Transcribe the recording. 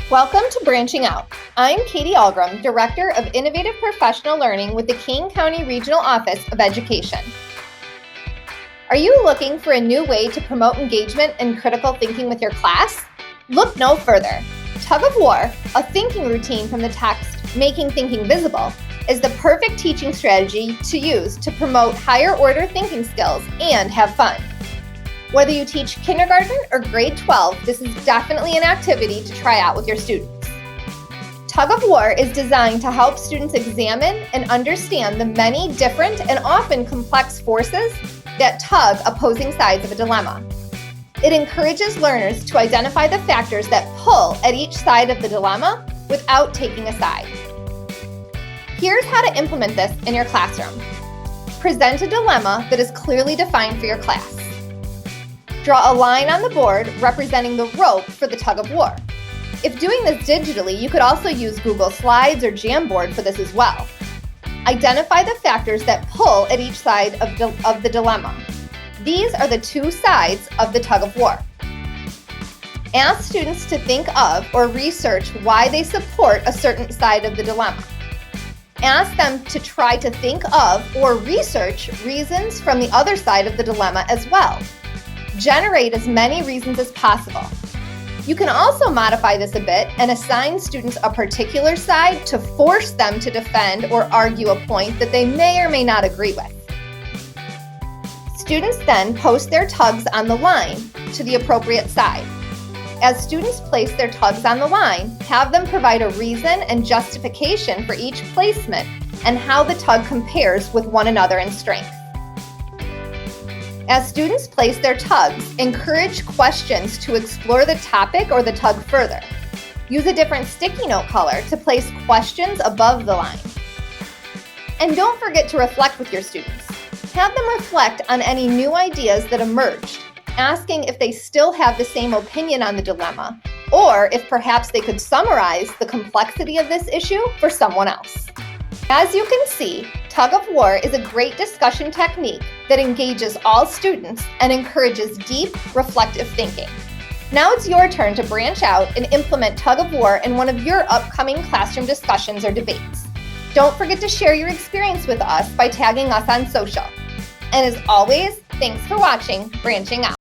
Welcome to Branching Out. I'm Katie Algram, Director of Innovative Professional Learning with the Kane County Regional Office of Education. Are you looking for a new way to promote engagement and critical thinking with your class? Look no further. Tug of War, a thinking routine from the text Making Thinking Visible, is the perfect teaching strategy to use to promote higher order thinking skills and have fun. Whether you teach kindergarten or grade 12, this is definitely an activity to try out with your students. Tug of War is designed to help students examine and understand the many different and often complex forces that tug opposing sides of a dilemma. It encourages learners to identify the factors that pull at each side of the dilemma without taking a side. Here's how to implement this in your classroom. Present a dilemma that is clearly defined for your class. Draw a line on the board representing the rope for the tug of war. If doing this digitally, you could also use Google Slides or Jamboard for this as well. Identify the factors that pull at each side of the dilemma. These are the two sides of the tug of war. Ask students to think of or research why they support a certain side of the dilemma. Ask them to try to think of or research reasons from the other side of the dilemma as well. Generate as many reasons as possible. You can also modify this a bit and assign students a particular side to force them to defend or argue a point that they may or may not agree with. Students then post their tugs on the line to the appropriate side. As students place their tugs on the line, have them provide a reason and justification for each placement and how the tug compares with one another in strength. As students place their tugs, encourage questions to explore the topic or the tug further. Use a different sticky note color to place questions above the line. And don't forget to reflect with your students. Have them reflect on any new ideas that emerged, asking if they still have the same opinion on the dilemma, or if perhaps they could summarize the complexity of this issue for someone else. As you can see, Tug of War is a great discussion technique that engages all students and encourages deep, reflective thinking. Now it's your turn to branch out and implement Tug of War in one of your upcoming classroom discussions or debates. Don't forget to share your experience with us by tagging us on social. And as always, thanks for watching Branching Out.